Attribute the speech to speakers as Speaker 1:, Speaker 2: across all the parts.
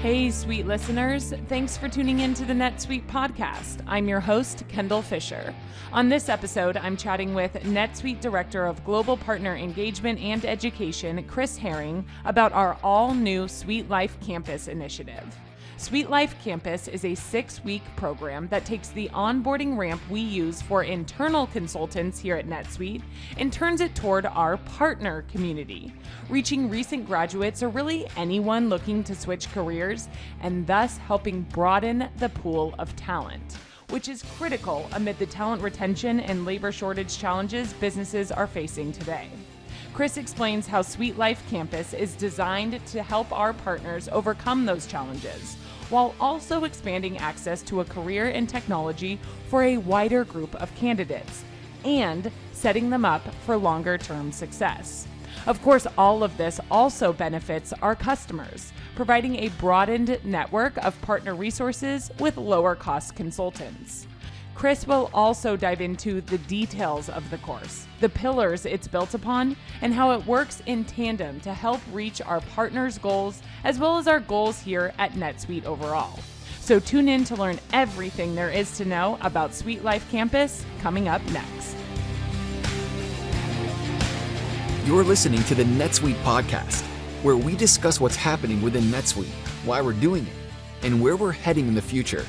Speaker 1: Hey, sweet listeners. Thanks for tuning in to the NetSuite podcast. I'm your host, Kendall Fisher. On this episode, I'm chatting with NetSuite Director of Global Partner Engagement and Education, Chris Herring, about our all-new SuiteLife Campus initiative. SuiteLife Campus is a 6-week program that takes the onboarding ramp we use for internal consultants here at NetSuite and turns it toward our partner community, reaching recent graduates or really anyone looking to switch careers, and thus helping broaden the pool of talent, which is critical amid the talent retention and labor shortage challenges businesses are facing today. Chris explains how SuiteLife Campus is designed to help our partners overcome those challenges, while also expanding access to a career in technology for a wider group of candidates, and setting them up for longer-term success. Of course, all of this also benefits our customers, providing a broadened network of partner resources with lower-cost consultants. Chris will also dive into the details of the course, the pillars it's built upon, and how it works in tandem to help reach our partners' goals as well as our goals here at NetSuite overall. So tune in to learn everything there is to know about SuiteLife Campus coming up next.
Speaker 2: You're listening to the NetSuite podcast, where we discuss what's happening within NetSuite, why we're doing it, and where we're heading in the future.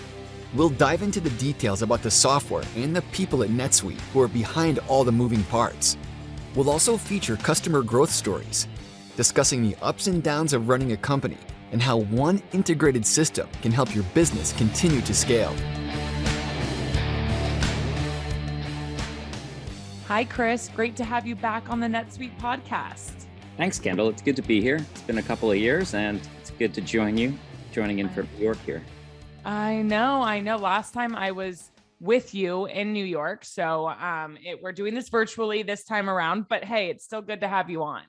Speaker 2: We'll dive into the details about the software and the people at NetSuite who are behind all the moving parts. We'll also feature customer growth stories, discussing the ups and downs of running a company and how one integrated system can help your business continue to scale.
Speaker 1: Hi, Chris. Great to have you back on the NetSuite podcast.
Speaker 3: Thanks, Kendall. It's good to be here. It's been a couple of years, and it's good to joining in from New York here.
Speaker 1: I know. Last time I was with you in New York, so we're doing this virtually this time around, but hey, it's still good to have you on.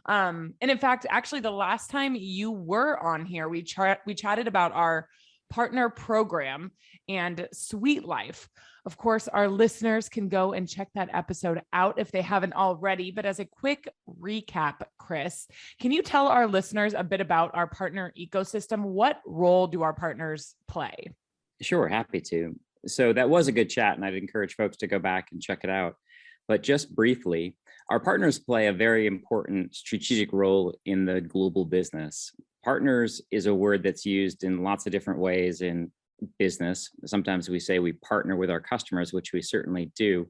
Speaker 1: And in fact, actually, the last time you were on here, we chatted about our partner program and SuiteLife. Of course, our listeners can go and check that episode out if they haven't already. But as a quick recap, Chris, can you tell our listeners a bit about our partner ecosystem? What role do our partners play?
Speaker 3: Sure, happy to. So that was a good chat, and I'd encourage folks to go back and check it out. But just briefly, our partners play a very important strategic role in the global business. Partners is a word that's used in lots of different ways in business. Sometimes we say we partner with our customers, which we certainly do.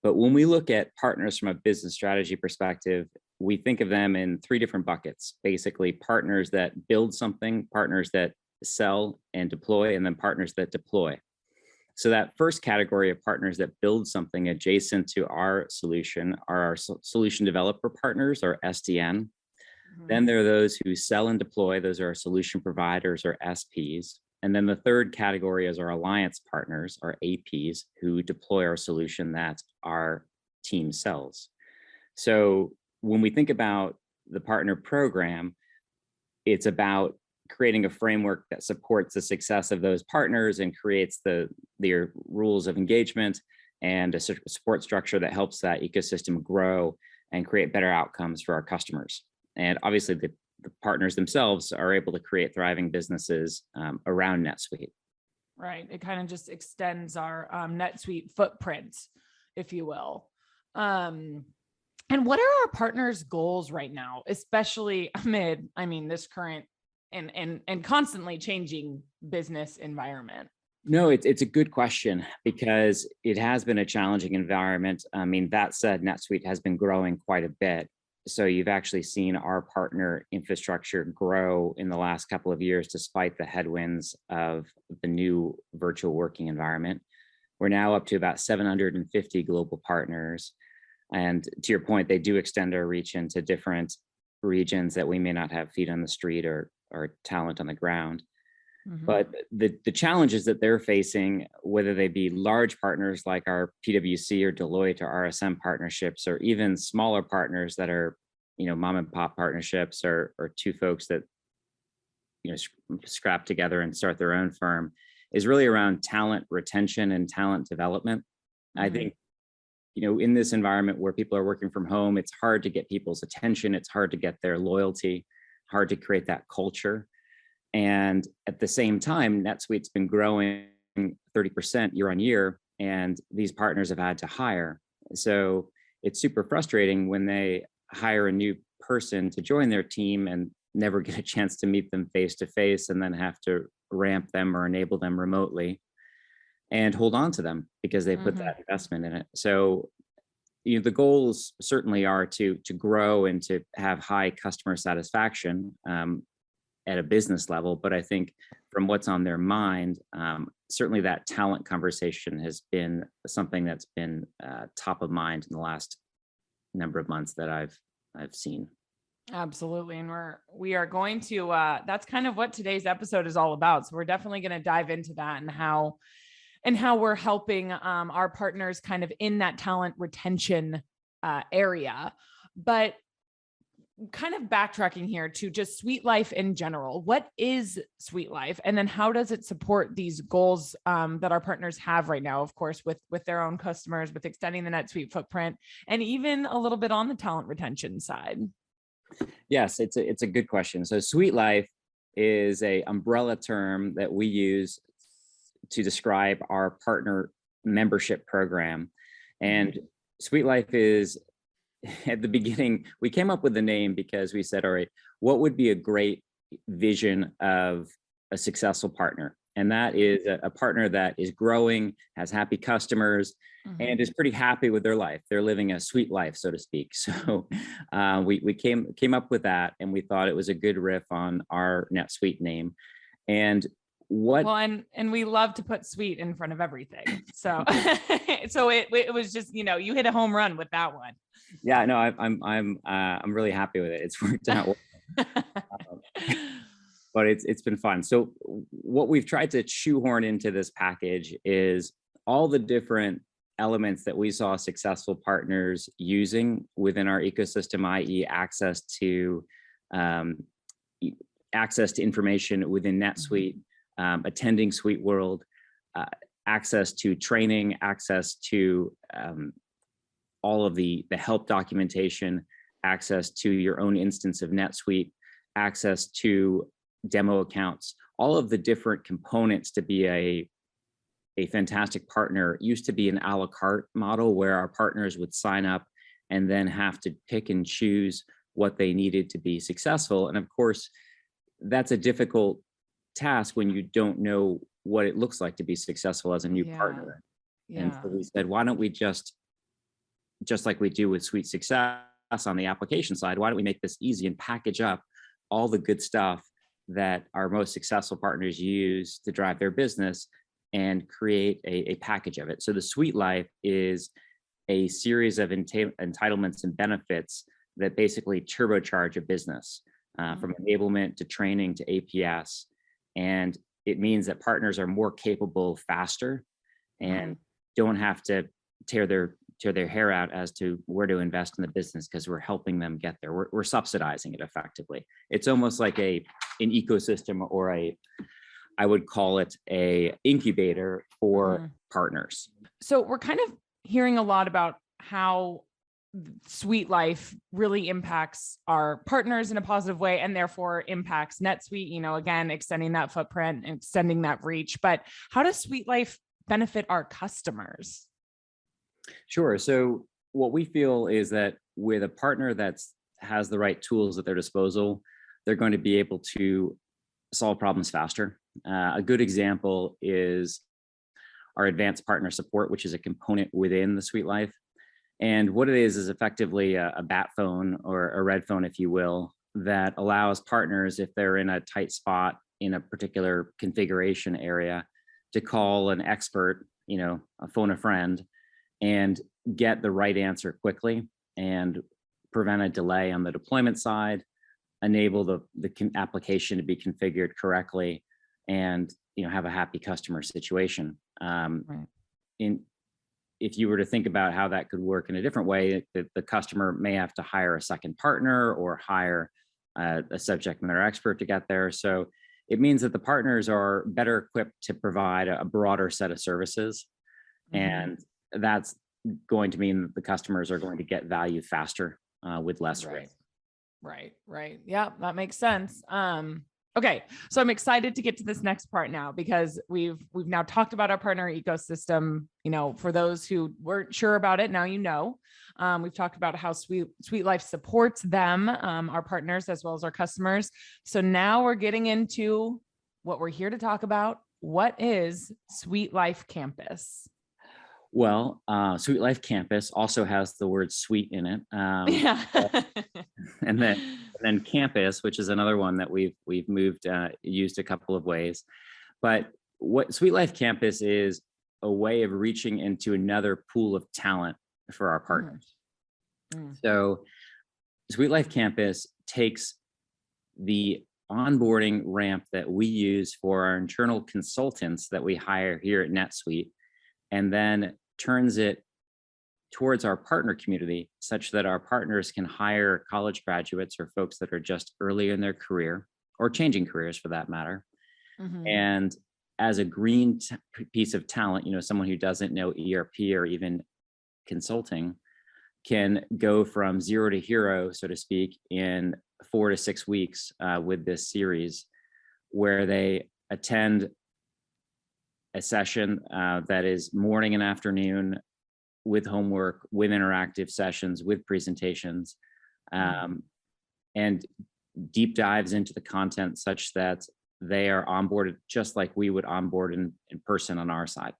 Speaker 3: But when we look at partners from a business strategy perspective, we think of them in 3 different buckets. Basically, partners that build something, partners that sell and deploy, and then partners that deploy. So that first category of partners that build something adjacent to our solution are our solution developer partners, or SDN. Then there are those who sell and deploy. Those are our solution providers, or SPs. And then the third category is our alliance partners, our APs, who deploy our solution that our team sells. So when we think about the partner program, it's about creating a framework that supports the success of those partners and creates their rules of engagement and a support structure that helps that ecosystem grow and create better outcomes for our customers. And obviously, the partners themselves are able to create thriving businesses around NetSuite.
Speaker 1: Right. It kind of just extends our NetSuite footprint, if you will. And what are our partners' goals right now, especially amid, this current and constantly changing business environment?
Speaker 3: No, it's a good question because it has been a challenging environment. That said, NetSuite has been growing quite a bit. So you've actually seen our partner infrastructure grow in the last couple of years, despite the headwinds of the new virtual working environment. We're now up to about 750 global partners. And to your point, they do extend our reach into different regions that we may not have feet on the street or talent on the ground. Mm-hmm. But the challenges that they're facing, whether they be large partners like our PwC or Deloitte or RSM partnerships, or even smaller partners that are, mom and pop partnerships or 2 folks that, scrap together and start their own firm, is really around talent retention and talent development. Mm-hmm. I think, in this environment where people are working from home, it's hard to get people's attention. It's hard to get their loyalty, hard to create that culture. And at the same time, NetSuite's been growing 30% year on year, and these partners have had to hire. So it's super frustrating when they hire a new person to join their team and never get a chance to meet them face to face, and then have to ramp them or enable them remotely and hold on to them because they put that investment in it. So, the goals certainly are to grow and to have high customer satisfaction at a business level. But I think from what's on their mind, certainly that talent conversation has been something that's been top of mind in the last number of months that I've seen.
Speaker 1: Absolutely. And we are going to, that's kind of what today's episode is all about. So we're definitely going to dive into that and how we're helping our partners kind of in that talent retention area. But kind of backtracking here to just SuiteLife in general. What is SuiteLife? And then how does it support these goals that our partners have right now, of course, with their own customers, with extending the NetSuite footprint, and even a little bit on the talent retention side?
Speaker 3: Yes, it's a good question. So SuiteLife is a umbrella term that we use to describe our partner membership program. And SuiteLife is, at the beginning, we came up with the name because we said, all right, what would be a great vision of a successful partner? And that is a partner that is growing, has happy customers, and is pretty happy with their life. They're living a sweet life, so to speak. So we came up with that, and we thought it was a good riff on our NetSuite name. And and we love to put sweet in front of everything. So so it was just, you hit a home run with that one. Yeah, no, I'm really happy with it. It's worked out well. But it's been fun. So what we've tried to shoehorn into this package is all the different elements that we saw successful partners using within our ecosystem, i.e. access to information within NetSuite, attending Suite World, access to training, access to all of the help documentation, access to your own instance of NetSuite, access to demo accounts. All of the different components to be a fantastic partner used to be an a la carte model where our partners would sign up and then have to pick and choose what they needed to be successful. And of course, that's a difficult task when you don't know what it looks like to be successful as a new partner. And so we said, why don't we just like we do with Suite Success on the application side, why don't we make this easy and package up all the good stuff that our most successful partners use to drive their business and create a package of it. So the SuiteLife is a series of entitlements and benefits that basically turbocharge a business from enablement to training to APS. And it means that partners are more capable faster and don't have to tear their hair out as to where to invest in the business because we're helping them get there. We're subsidizing it effectively. It's almost like an ecosystem, or I would call it a incubator for partners.
Speaker 1: So we're kind of hearing a lot about how SuiteLife really impacts our partners in a positive way and therefore impacts NetSuite, again, extending that footprint and extending that reach. But how does SuiteLife benefit our customers?
Speaker 3: Sure. So what we feel is that with a partner that has the right tools at their disposal, they're going to be able to solve problems faster. A good example is our advanced partner support, which is a component within the SuiteLife. And what it is effectively a bat phone or a red phone, if you will, that allows partners, if they're in a tight spot in a particular configuration area, to call an expert, phone a friend, and get the right answer quickly and prevent a delay on the deployment side, enable the application to be configured correctly, and have a happy customer situation. If you were to think about how that could work in a different way, the customer may have to hire a second partner or hire a subject matter expert to get there. So it means that the partners are better equipped to provide a broader set of services. And that's going to mean that the customers are going to get value faster with less risk.
Speaker 1: Right. Yeah, that makes sense. Okay, so I'm excited to get to this next part now because we've now talked about our partner ecosystem. For those who weren't sure about it, now you know. We've talked about how SuiteLife supports them, our partners, as well as our customers. So now we're getting into what we're here to talk about. What is SuiteLife Campus?
Speaker 3: Well, SuiteLife Campus also has the word suite in it.
Speaker 1: Yeah.
Speaker 3: and then campus, which is another one that we've used a couple of ways. But what SuiteLife Campus is a way of reaching into another pool of talent for our partners. So SuiteLife Campus takes the onboarding ramp that we use for our internal consultants that we hire here at NetSuite, and then turns it towards our partner community such that our partners can hire college graduates or folks that are just early in their career or changing careers for that matter. And as a green piece of talent, someone who doesn't know ERP or even consulting can go from zero to hero, so to speak, in 4 to 6 weeks with this series, where they attend a session that is morning and afternoon with homework, with interactive sessions, with presentations, and deep dives into the content such that they are onboarded just like we would onboard in person on our side.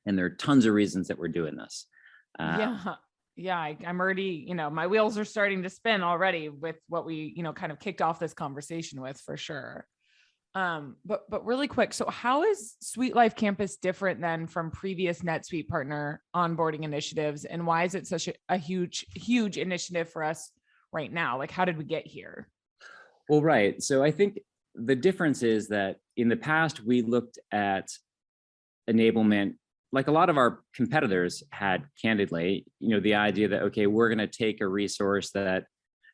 Speaker 3: And there are tons of reasons that we're doing this.
Speaker 1: I'm already, my wheels are starting to spin already with what we, kind of kicked off this conversation with, for sure. But really quick, so how is SuiteLife Campus different than from previous NetSuite partner onboarding initiatives, and why is it such a huge initiative for us right now? Like, how did we get here?
Speaker 3: Well, right. So I think the difference is that in the past, we looked at enablement like a lot of our competitors had, candidly, the idea that, okay, we're going to take a resource that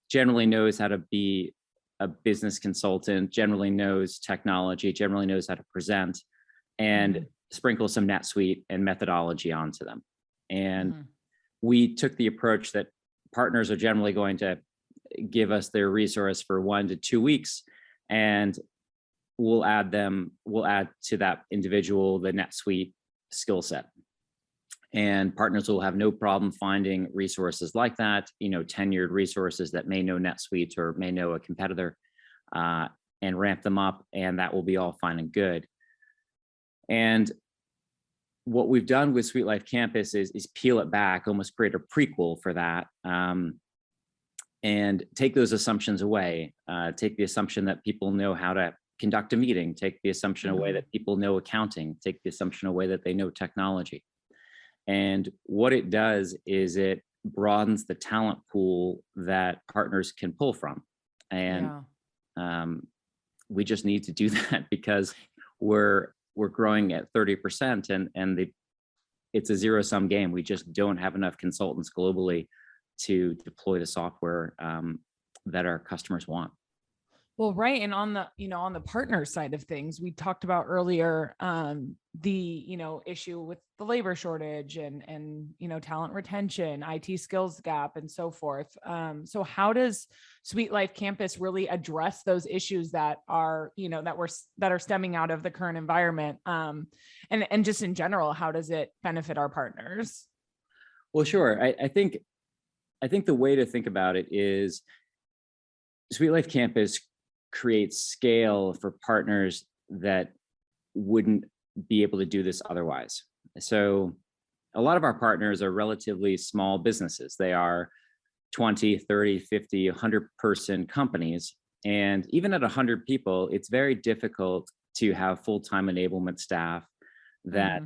Speaker 3: generally knows how to be a business consultant, generally knows technology, generally knows how to present, and sprinkle some NetSuite and methodology onto them. And we took the approach that partners are generally going to give us their resource for 1 to 2 weeks, and we'll add to that individual the NetSuite skill set. And partners will have no problem finding resources like that, tenured resources that may know NetSuite or may know a competitor, and ramp them up, and that will be all fine and good. And what we've done with SuiteLife Campus is peel it back, almost create a prequel for that, and take those assumptions away. Take the assumption that people know how to conduct a meeting, take the assumption away that people know accounting, take the assumption away that they know technology. And what it does is it broadens the talent pool that partners can pull from. And we just need to do that because we're growing at 30%, and it's a zero-sum game. We just don't have enough consultants globally to deploy the software that our customers want.
Speaker 1: Well, right. And on the partner side of things, we talked about earlier, the, issue with the labor shortage and talent retention, IT skills gap, and so forth. So how does SuiteLife Campus really address those issues that are, that are stemming out of the current environment? And just in general, how does it benefit our partners?
Speaker 3: Well, sure. I think the way to think about it is SuiteLife Campus creates scale for partners that wouldn't be able to do this otherwise. So a lot of our partners are relatively small businesses. They are 20, 30, 50, 100 person companies. And even at 100 people, it's very difficult to have full-time enablement staff that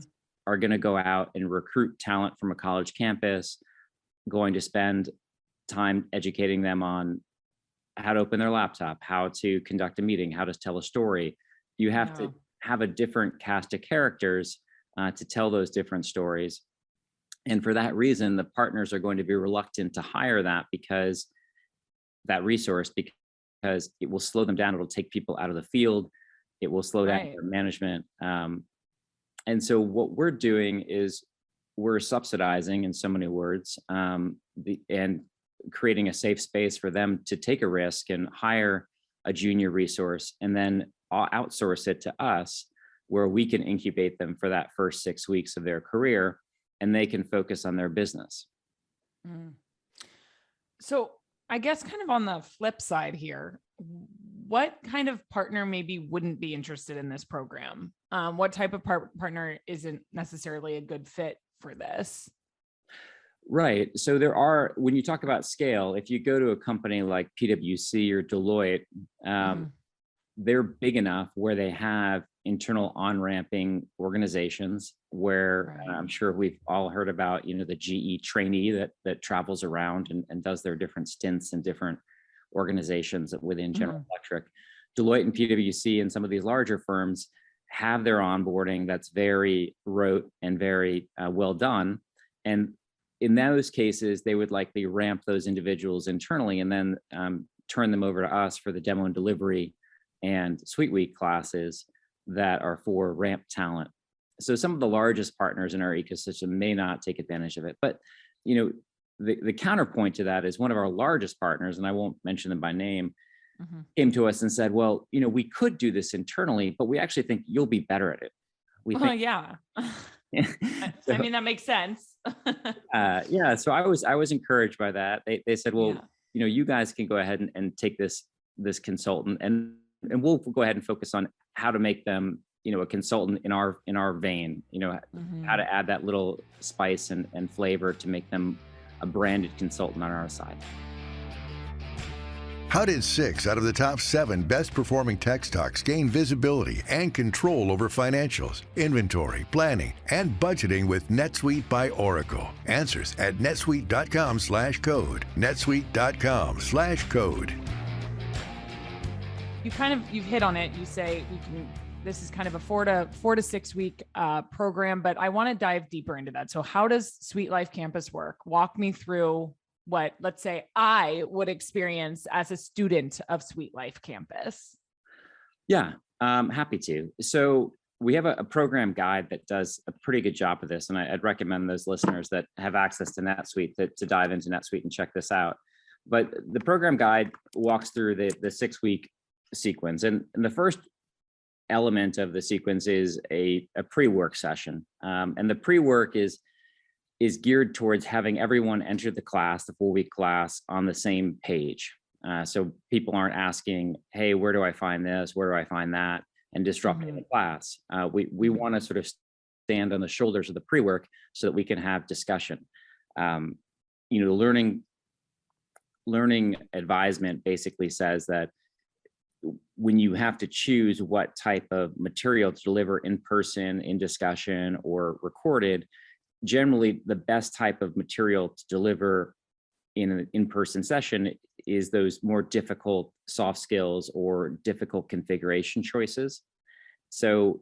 Speaker 3: are going to go out and recruit talent from a college campus, going to spend time educating them on how to open their laptop, how to conduct a meeting, how to tell a story. You have to have a different cast of characters to tell those different stories. And for that reason, the partners are going to be reluctant to hire that resource, because it will slow them down. It'll take people out of the field. It will slow down their management. And so what we're doing is we're subsidizing, in so many words, and creating a safe space for them to take a risk and hire a junior resource, and then outsource it to us, where we can incubate them for that first 6 weeks of their career, and they can focus on their business.
Speaker 1: Mm. So I guess kind of on the flip side here, what kind of partner maybe wouldn't be interested in this program? What type of partner isn't necessarily a good fit for this?
Speaker 3: Right. So there are, when you talk about scale, if you go to a company like PwC or Deloitte, they're big enough where they have internal on-ramping organizations where I'm sure we've all heard about, the GE trainee that travels around and does their different stints in different organizations within General Electric. Deloitte and PwC and some of these larger firms have their onboarding that's very rote and very well done. And in those cases, they would likely ramp those individuals internally and then turn them over to us for the demo and delivery and Suite Week classes that are for ramp talent. So some of the largest partners in our ecosystem may not take advantage of it. But the counterpoint to that is one of our largest partners, and I won't mention them by name, came to us and said, well, we could do this internally, but we actually think you'll be better at it. We think,
Speaker 1: yeah.
Speaker 3: So,
Speaker 1: I mean, that makes sense.
Speaker 3: yeah. So I was encouraged by that. They said, well, you guys can go ahead and take this consultant and we'll go ahead and focus on how to make them, a consultant in our vein, how to add that little spice and flavor to make them a branded consultant on our side.
Speaker 4: How did 6 out of the top 7 best performing tech stocks gain visibility and control over financials, inventory, planning, and budgeting with NetSuite by Oracle? Answers at netsuite.com/code. netsuite.com/code.
Speaker 1: You've hit on it. You say this is kind of a 4 to 6 week program, but I want to dive deeper into that. So how does SuiteLife Campus work? Walk me through what, let's say, I would experience as a student of SuiteLife Campus.
Speaker 3: Yeah, happy to. So we have a program guide that does a pretty good job of this, and I'd recommend those listeners that have access to NetSuite to dive into NetSuite and check this out. But the program guide walks through the 6 week sequence, and the first element of the sequence is a pre-work session, and the pre-work is geared towards having everyone enter the class, the 4 week class, on the same page. So people aren't asking, hey, where do I find this? Where do I find that? And disrupting the class. We want to sort of stand on the shoulders of the pre-work so that we can have discussion. Learning advisement basically says that when you have to choose what type of material to deliver in person, in discussion, or recorded, generally the best type of material to deliver in an in-person session is those more difficult soft skills or difficult configuration choices. So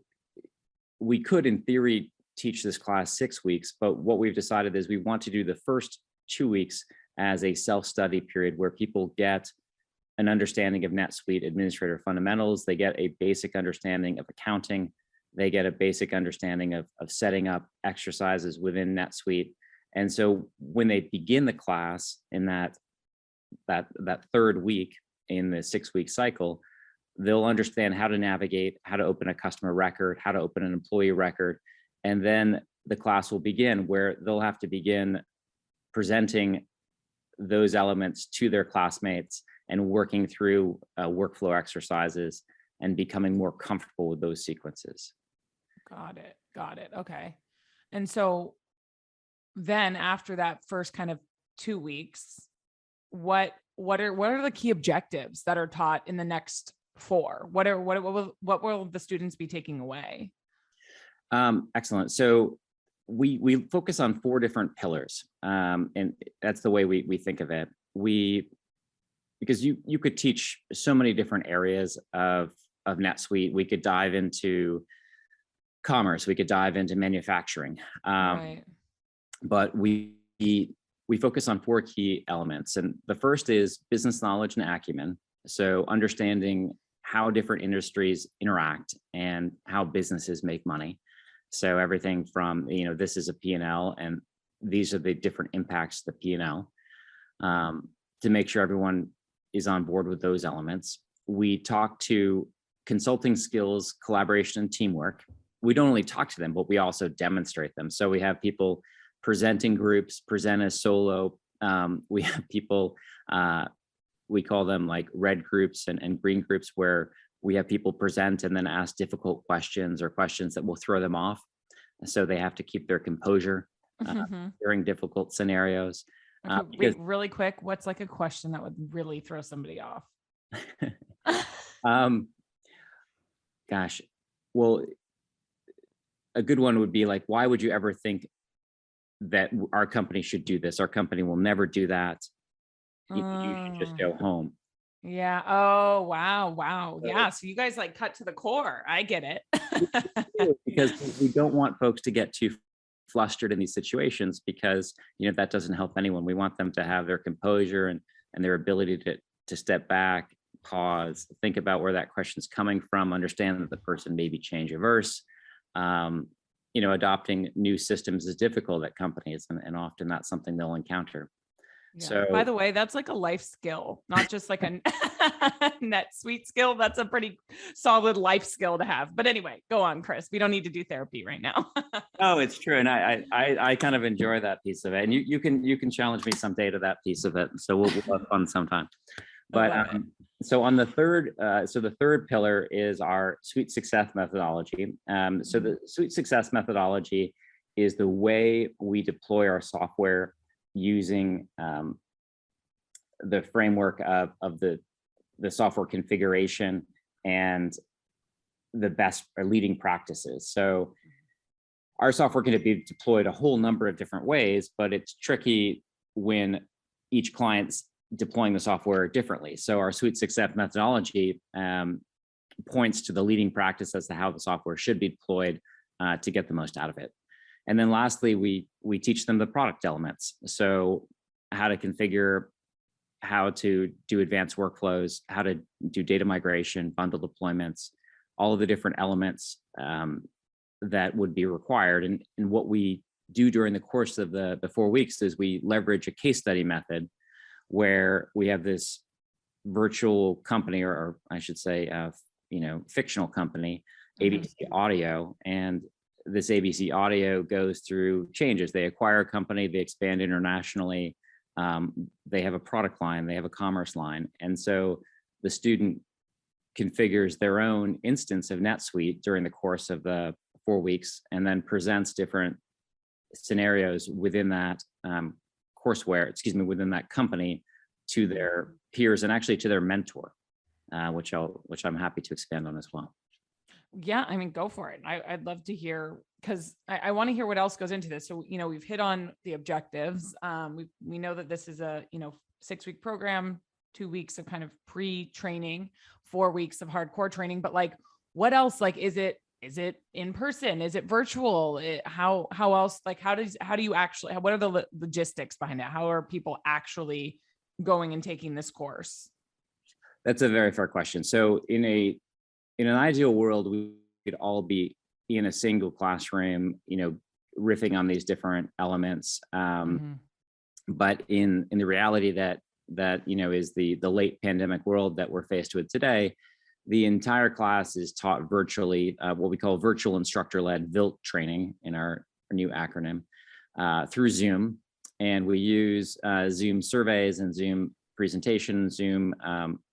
Speaker 3: we could, in theory, teach this class 6 weeks, but what we've decided is we want to do the first 2 weeks as a self-study period where people get an understanding of NetSuite administrator fundamentals. They get a basic understanding of accounting. They get a basic understanding of setting up exercises within NetSuite. And so when they begin the class in that third week in the 6 week cycle, they'll understand how to navigate, how to open a customer record, how to open an employee record. And then the class will begin where they'll have to begin presenting those elements to their classmates and working through workflow exercises and becoming more comfortable with those sequences.
Speaker 1: Got it. Okay. And so then after that first kind of 2 weeks, what are the key objectives that are taught in the next 4? What will the students be taking away?
Speaker 3: Excellent. So we focus on 4 different pillars, and that's the way we think of it. Because you could teach so many different areas of NetSuite. We could dive into commerce, we could dive into manufacturing,
Speaker 1: Right.
Speaker 3: but we focus on 4 key elements. And the first is business knowledge and acumen. So understanding how different industries interact and how businesses make money. So everything from, this is a P&L and these are the different impacts to the P&L, to make sure everyone is on board with those elements. we talk to consulting skills, collaboration, and teamwork. We don't only talk to them, but we also demonstrate them. So we have people present in groups, present as solo. We have people, we call them like red groups and green groups, where we have people present and then ask difficult questions or questions that will throw them off. So they have to keep their composure during difficult scenarios.
Speaker 1: Okay, wait, really quick, what's like a question that would really throw somebody off?
Speaker 3: Gosh, well, a good one would be like, why would you ever think that our company should do this? Our company will never do that. You should just go home.
Speaker 1: Yeah. Oh, wow. Wow. Yeah. So you guys like cut to the core. I get it.
Speaker 3: Because we don't want folks to get too flustered in these situations, because that doesn't help anyone. We want them to have their composure and their ability to step back, pause, think about where that question's coming from, understand that the person may be change averse. Adopting new systems is difficult at companies, and often that's something they'll encounter.
Speaker 1: Yeah.
Speaker 3: So,
Speaker 1: by the way, that's like a life skill, not just like a NetSuite skill. That's a pretty solid life skill to have. But anyway, go on, Chris. We don't need to do therapy right now.
Speaker 3: No, it's true, and I kind of enjoy that piece of it. And you can challenge me someday to that piece of it. So we'll have fun sometime. But so on the third pillar is our Suite Success methodology. So the Suite Success methodology is the way we deploy our software using the framework of the software configuration and the best or leading practices. So our software can be deployed a whole number of different ways, but it's tricky when each client's deploying the software differently. So our Suite Success methodology points to the leading practice as to how the software should be deployed to get the most out of it. And then lastly, we teach them the product elements. So how to configure, how to do advanced workflows, how to do data migration, bundle deployments, all of the different elements that would be required. And what we do during the course of the 4 weeks is we leverage a case study method, where we have this virtual company, or I should say, fictional company, ABC Audio. And this ABC Audio goes through changes. They acquire a company, they expand internationally. They have a product line, they have a commerce line. And so the student configures their own instance of NetSuite during the course of the 4 weeks, and then presents different scenarios within that within that company to their peers, and actually to their mentor, which I'm happy to expand on as well.
Speaker 1: Yeah, I mean, go for it. I'd love to hear, because I want to hear what else goes into this. So, we've hit on the objectives. We know that this is a 6-week program, 2 weeks of kind of pre-training, 4 weeks of hardcore training. But like, what else? Like, is it in person? Is it virtual? How else? Like, how do you actually? What are the logistics behind it? How are people actually going and taking this course?
Speaker 3: That's a very fair question. So in an ideal world, we could all be in a single classroom, riffing on these different elements. But in the reality that is the late pandemic world that we're faced with today, the entire class is taught virtually, what we call virtual instructor-led VILT training in our new acronym, through Zoom. And we use Zoom surveys and Zoom presentation, Zoom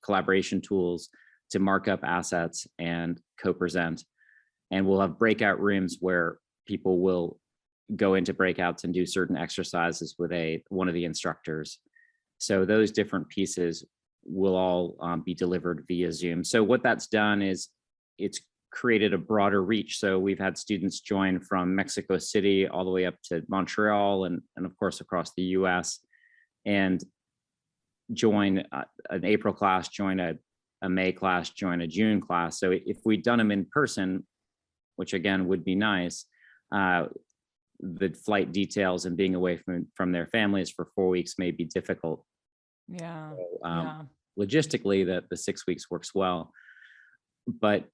Speaker 3: collaboration tools to mark up assets and co-present. And we'll have breakout rooms where people will go into breakouts and do certain exercises with one of the instructors. So those different pieces will all be delivered via Zoom. So what that's done is it's created a broader reach. So we've had students join from Mexico City all the way up to Montreal, and of course across the US, and join an April class, join a May class, join a June class. So if we'd done them in person, which again would be nice, the flight details and being away from their families for 4 weeks may be difficult.
Speaker 1: Yeah.
Speaker 3: So, logistically, the 6 weeks works well, but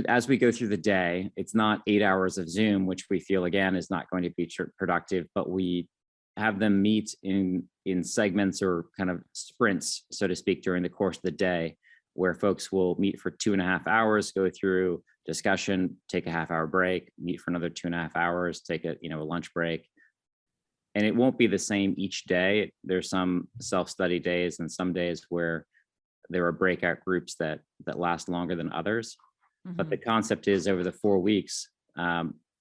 Speaker 3: as we go through the day, it's not 8 hours of Zoom, which we feel again is not going to be productive, but we have them meet in segments or kind of sprints, so to speak, during the course of the day. where folks will meet for 2.5 hours, go through discussion, take a half-hour break, meet for another 2.5 hours, take a lunch break. And it won't be the same each day. There's some self-study days and some days where there are breakout groups that last longer than others. But the concept is over the 4 weeks,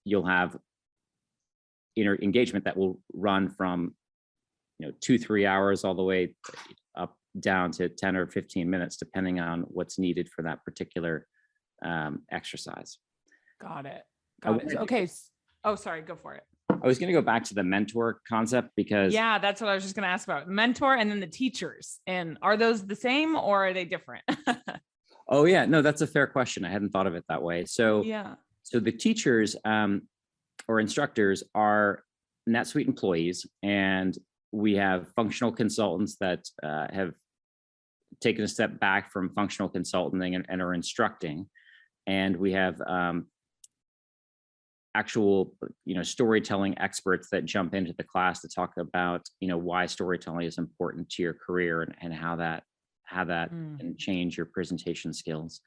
Speaker 3: you'll have engagement that will run from 2-3 hours all the way up down to 10 or 15 minutes, depending on what's needed for that particular exercise.
Speaker 1: Got it. Okay. Oh, sorry. Go for it.
Speaker 3: I was going to go back to the mentor concept because
Speaker 1: yeah, that's what I was just going to ask about. Mentor and then the teachers. And are those the same or are they different?
Speaker 3: Oh yeah, no, that's a fair question. I hadn't thought of it that way. So
Speaker 1: yeah.
Speaker 3: So the teachers or instructors are NetSuite employees, and we have functional consultants that have taken a step back from functional consulting and are instructing. And we have actual, storytelling experts that jump into the class to talk about, why storytelling is important to your career and how that can change your presentation skills.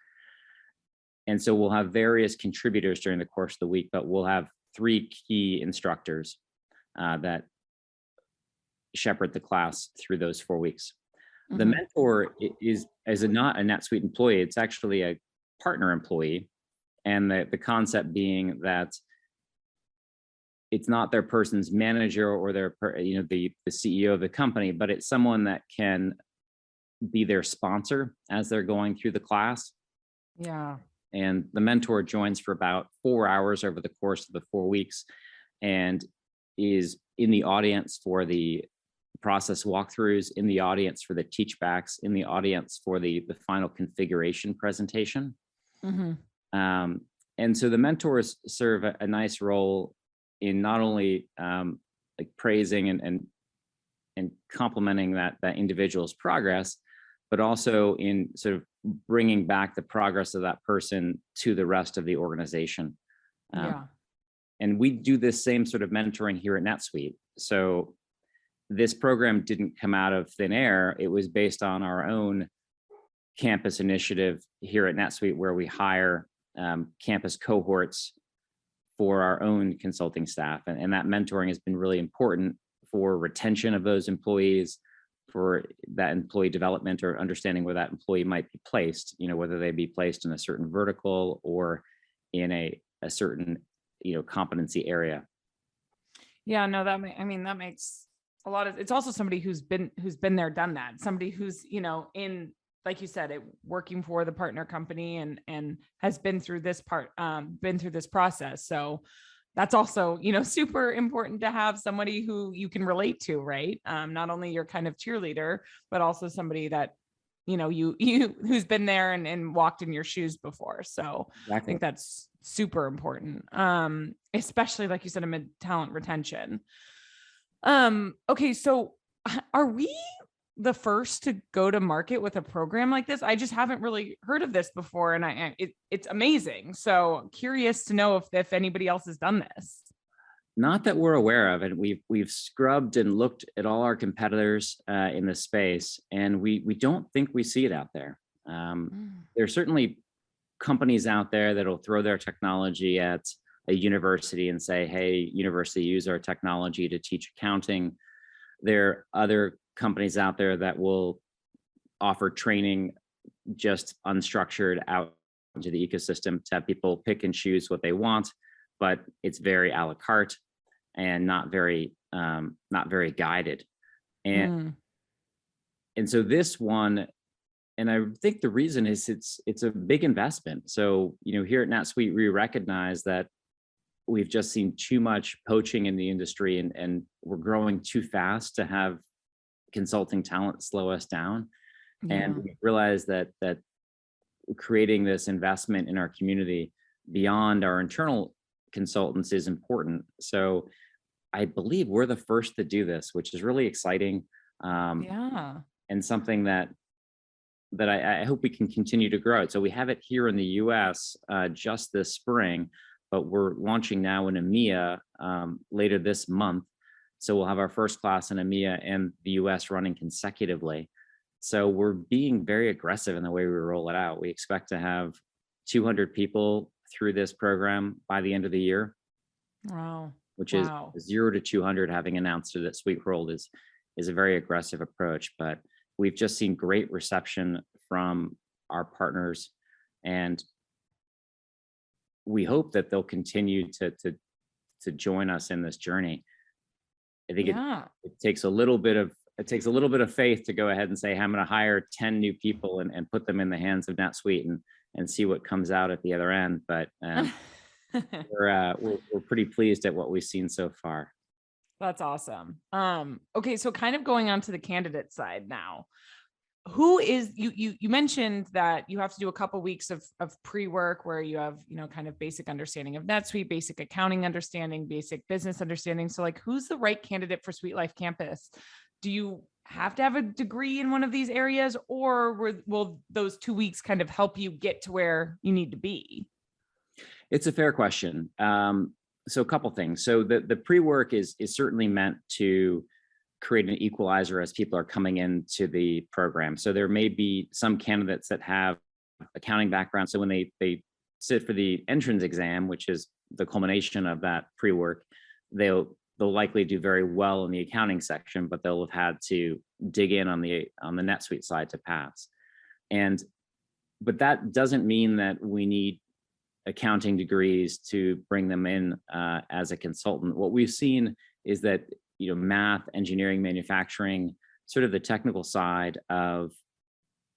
Speaker 3: And so we'll have various contributors during the course of the week, but we'll have 3 key instructors that shepherd the class through those 4 weeks. The mentor is not a NetSuite employee. It's actually a partner employee. And the concept being that it's not their person's manager or their, the CEO of the company, but it's someone that can be their sponsor as they're going through the class.
Speaker 1: Yeah.
Speaker 3: And the mentor joins for about 4 hours over the course of the 4 weeks and is in the audience for the process walkthroughs, in the audience for the teachbacks, in the audience for the final configuration presentation. And so the mentors serve a nice role in not only like praising and complimenting that individual's progress, but also in sort of bringing back the progress of that person to the rest of the organization. And we do this same sort of mentoring here at NetSuite. So this program didn't come out of thin air. It was based on our own campus initiative here at NetSuite, where we hire campus cohorts for our own consulting staff. And that mentoring has been really important for retention of those employees, for that employee development or understanding where that employee might be placed, whether they be placed in a certain vertical or in a certain, competency area.
Speaker 1: Yeah, no, that makes a lot of, it's also somebody who's been there, done that. Somebody who's, in, like you said, working for the partner company and has been through this process. So that's also, super important to have somebody who you can relate to, right? Not only your kind of cheerleader, but also somebody that, who's been there and walked in your shoes before. So exactly. I think that's super important, especially like you said, amid talent retention. Okay. So are we the first to go to market with a program like this? I just haven't really heard of this before. And it's amazing. So curious to know if anybody else has done this.
Speaker 3: Not that we're aware of, and we've scrubbed and looked at all our competitors in this space, and we don't think we see it out there. There's certainly companies out there that'll throw their technology at a university and say, hey, university, use our technology to teach accounting. There are other companies out there that will offer training just unstructured out into the ecosystem to have people pick and choose what they want, but it's very a la carte and not very guided. And so this one, and I think the reason is it's a big investment. So, here at NetSuite, we recognize that we've just seen too much poaching in the industry and we're growing too fast to have consulting talent slow us down. And we realize that creating this investment in our community beyond our internal consultants is important. So I believe we're the first to do this, which is really exciting. And something that I hope we can continue to grow. So we have it here in the US just this spring, but we're launching now in EMEA later this month. So we'll have our first class in EMEA and the US running consecutively. So we're being very aggressive in the way we roll it out. We expect to have 200 people through this program by the end of the year,
Speaker 1: Wow.
Speaker 3: which is
Speaker 1: Wow.
Speaker 3: 0 to 200. Having announced it at SuiteWorld is a very aggressive approach, but we've just seen great reception from our partners, and we hope that they'll continue to join us in this journey. I think
Speaker 1: Yeah.
Speaker 3: it takes a little bit of faith to go ahead and say, hey, I'm going to hire 10 new people and put them in the hands of NetSuite and see what comes out at the other end. But we're pretty pleased at what we've seen so far.
Speaker 1: That's awesome. Okay, so kind of going on to the candidate side now. Who is you mentioned that you have to do a couple weeks of pre-work where you have, kind of basic understanding of NetSuite, basic accounting understanding, basic business understanding. So like, who's the right candidate for SuiteLife Campus? Do you have to have a degree in one of these areas, or will those 2 weeks kind of help you get to where you need to be?
Speaker 3: It's a fair question. So a couple things. So the pre-work is certainly meant to create an equalizer as people are coming into the program. So there may be some candidates that have accounting background. So when they sit for the entrance exam, which is the culmination of that pre-work, they'll likely do very well in the accounting section, but they'll have had to dig in on the NetSuite side to pass. But that doesn't mean that we need accounting degrees to bring them in as a consultant. What we've seen is that math, engineering, manufacturing, sort of the technical side of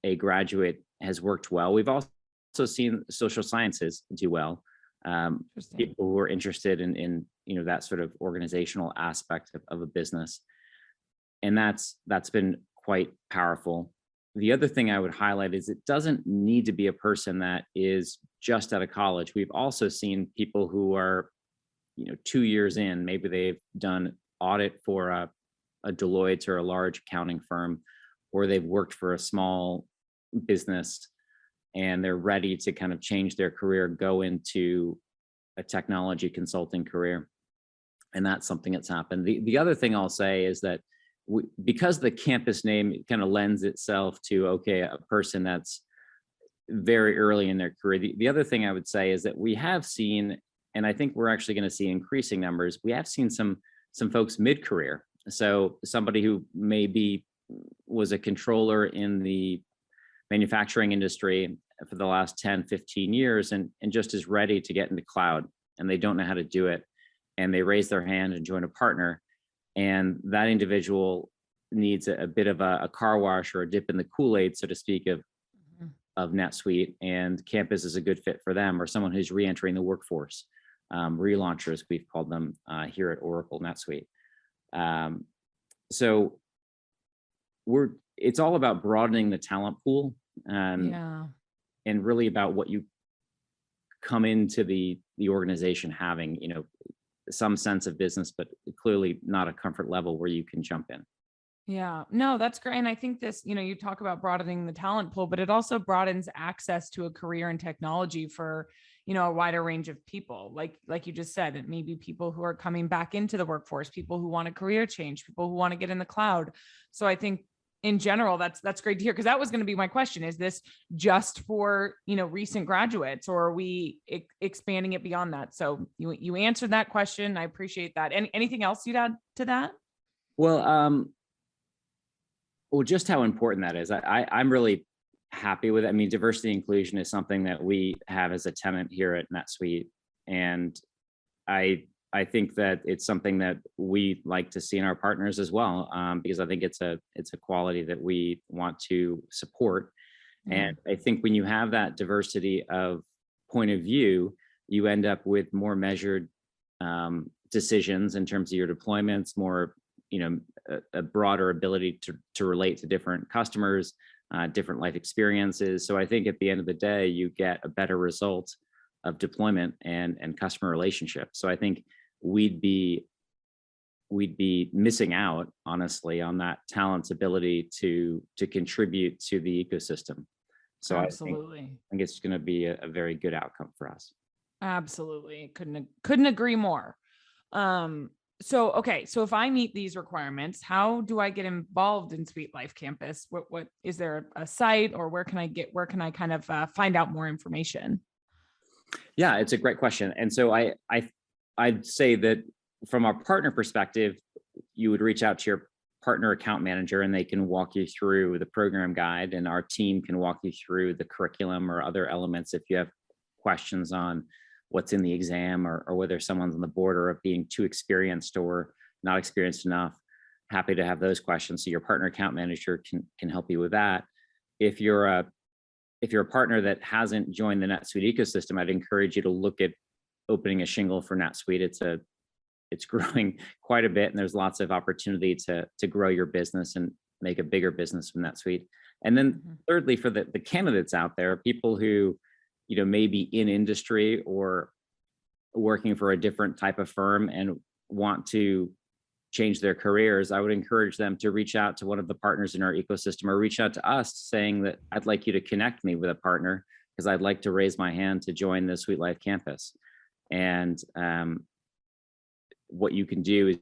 Speaker 3: a graduate has worked well. We've also seen social sciences do well. People who are interested in that sort of organizational aspect of a business, and that's been quite powerful. The other thing I would highlight is it doesn't need to be a person that is just out of college. We've also seen people who are 2 years in, maybe they've done audit for a Deloitte or a large accounting firm, or they've worked for a small business and they're ready to kind of change their career, go into a technology consulting career. And that's something that's happened. The other thing I'll say is that because the campus name kind of lends itself to, a person that's very early in their career. The other thing I would say is that we have seen, and I think we're actually going to see increasing numbers, we have seen some folks mid-career. So somebody who maybe was a controller in the manufacturing industry for the last 10, 15 years and just is ready to get into cloud, and they don't know how to do it. And they raise their hand and join a partner. And that individual needs a bit of a car wash or a dip in the Kool-Aid, so to speak, of NetSuite, and Campus is a good fit for them, or someone who's re-entering the workforce. Relaunchers, we've called them here at Oracle NetSuite. So it's all about broadening the talent pool, and really about what you come into the organization having, some sense of business, but clearly not a comfort level where you can jump in.
Speaker 1: Yeah, no, that's great. And I think this, you talk about broadening the talent pool, but it also broadens access to a career in technology for, a wider range of people. Like you just said, it may be people who are coming back into the workforce, people who want a career change, people who want to get in the cloud. So I think in general, that's great to hear, because that was going to be my question. Is this just for, recent graduates, or are we expanding it beyond that? So you answered that question. I appreciate that. Anything else you'd add to that?
Speaker 3: Well, just how important that is. I'm really happy with it. I mean, diversity and inclusion is something that we have as a tenet here at NetSuite. And I think that it's something that we like to see in our partners as well, because I think it's a quality that we want to support. And I think when you have that diversity of point of view, you end up with more measured decisions in terms of your deployments, more, a broader ability to relate to different customers, different life experiences. So I think at the end of the day, you get a better result of deployment and customer relationship. So I think we'd be missing out, honestly, on that talent's ability to contribute to the ecosystem. So
Speaker 1: Absolutely.
Speaker 3: I think it's going to be a very good outcome for us.
Speaker 1: Absolutely. Couldn't agree more. So if I meet these requirements, how do I get involved in SuiteLife Campus? What is there a site, or where can I kind of find out more information?
Speaker 3: Yeah, it's a great question. And so I'd say that from our partner perspective, you would reach out to your partner account manager and they can walk you through the program guide, and our team can walk you through the curriculum or other elements if you have questions on what's in the exam, or whether someone's on the border of being too experienced or not experienced enough. Happy to have those questions. So your partner account manager can help you with that. If you're a partner that hasn't joined the NetSuite ecosystem, I'd encourage you to look at opening a shingle for NetSuite. It's growing quite a bit, and there's lots of opportunity to grow your business and make a bigger business from NetSuite. And then thirdly, for the candidates out there, people who may be in industry or working for a different type of firm and want to change their careers, I would encourage them to reach out to one of the partners in our ecosystem, or reach out to us saying that I'd like you to connect me with a partner because I'd like to raise my hand to join the SuiteLife Campus. And what you can do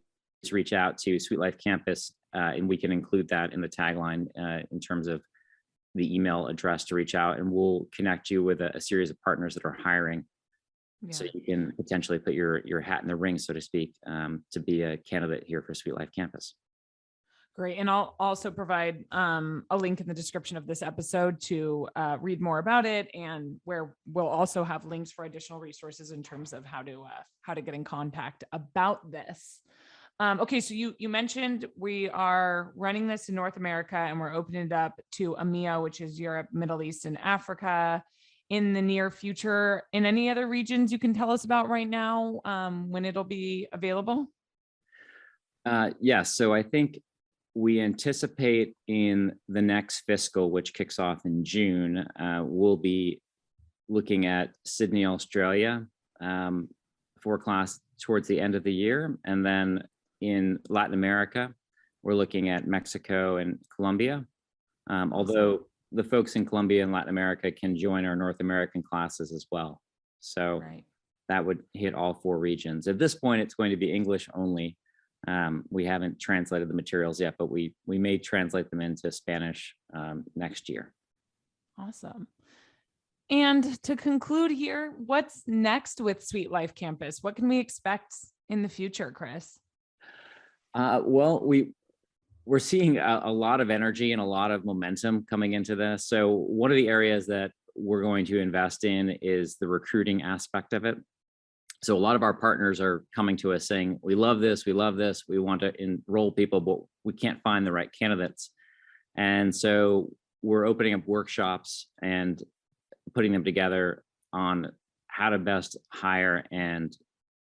Speaker 3: is reach out to SuiteLife Campus, and we can include that in the tagline in terms of the email address to reach out, and we'll connect you with a series of partners that are hiring. Yeah. So you can potentially put your hat in the ring, so to speak, to be a candidate here for SuiteLife Campus.
Speaker 1: Great. And I'll also provide a link in the description of this episode to read more about it, and where we'll also have links for additional resources in terms of how to get in contact about this. Okay, so you mentioned we are running this in North America, and we're opening it up to EMEA, which is Europe, Middle East, and Africa in the near future. In any other regions you can tell us about right now, when it'll be available?
Speaker 3: Yes. So I think we anticipate in the next fiscal, which kicks off in June, we'll be looking at Sydney, Australia, for class towards the end of the year. And then in Latin America, we're looking at Mexico and Colombia. Although the folks in Colombia and Latin America can join our North American classes as well. So that would hit all 4 regions. At this point, it's going to be English only. We haven't translated the materials yet, but we may translate them into Spanish next year.
Speaker 1: Awesome. And to conclude here, what's next with SuiteLife Campus? What can we expect in the future, Chris?
Speaker 3: Well, we're seeing a lot of energy and a lot of momentum coming into this. So one of the areas that we're going to invest in is the recruiting aspect of it. So a lot of our partners are coming to us saying, we love this, we want to enroll people, but we can't find the right candidates. And so we're opening up workshops and putting them together on how to best hire and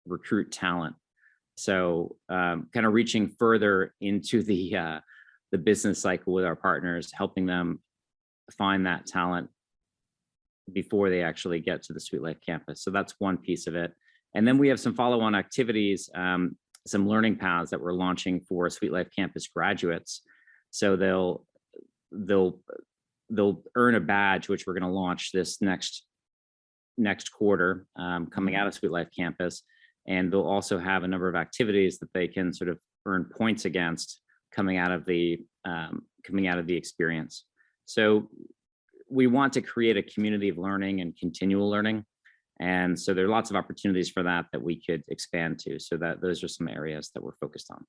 Speaker 3: recruit talent. So kind of reaching further into the business cycle with our partners, helping them find that talent before they actually get to the SuiteLife Campus. So that's one piece of it. And then we have some follow-on activities, some learning paths that we're launching for SuiteLife Campus graduates. So they'll earn a badge, which we're going to launch this next quarter, coming out of SuiteLife Campus. And they'll also have a number of activities that they can sort of earn points against coming out of the experience. So we want to create a community of learning and continual learning. And so there are lots of opportunities for that we could expand to. So those are some areas that we're focused on.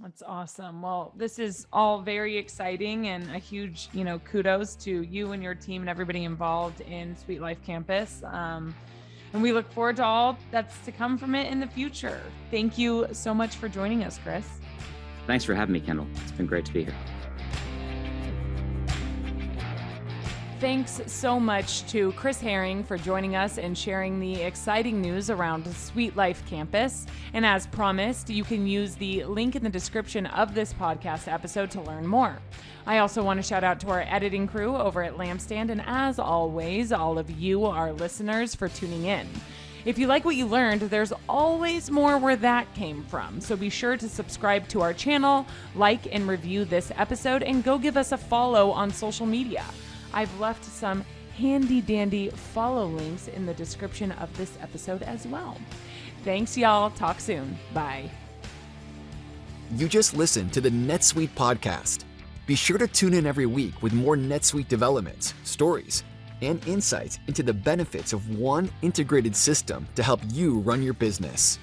Speaker 1: That's awesome. Well, this is all very exciting, and a huge, kudos to you and your team and everybody involved in SuiteLife Campus. And we look forward to all that's to come from it in the future. Thank you so much for joining us, Chris.
Speaker 3: Thanks for having me, Kendall. It's been great to be here.
Speaker 1: Thanks so much to Chris Herring for joining us and sharing the exciting news around SuiteLife Campus. And as promised, you can use the link in the description of this podcast episode to learn more. I also want to shout out to our editing crew over at Lampstand, and as always, all of you, our listeners, for tuning in. If you like what you learned, there's always more where that came from. So be sure to subscribe to our channel, like and review this episode, and go give us a follow on social media. I've left some handy dandy follow links in the description of this episode as well. Thanks, y'all. Talk soon. Bye.
Speaker 2: You just listened to the NetSuite podcast. Be sure to tune in every week with more NetSuite developments, stories, and insights into the benefits of one integrated system to help you run your business.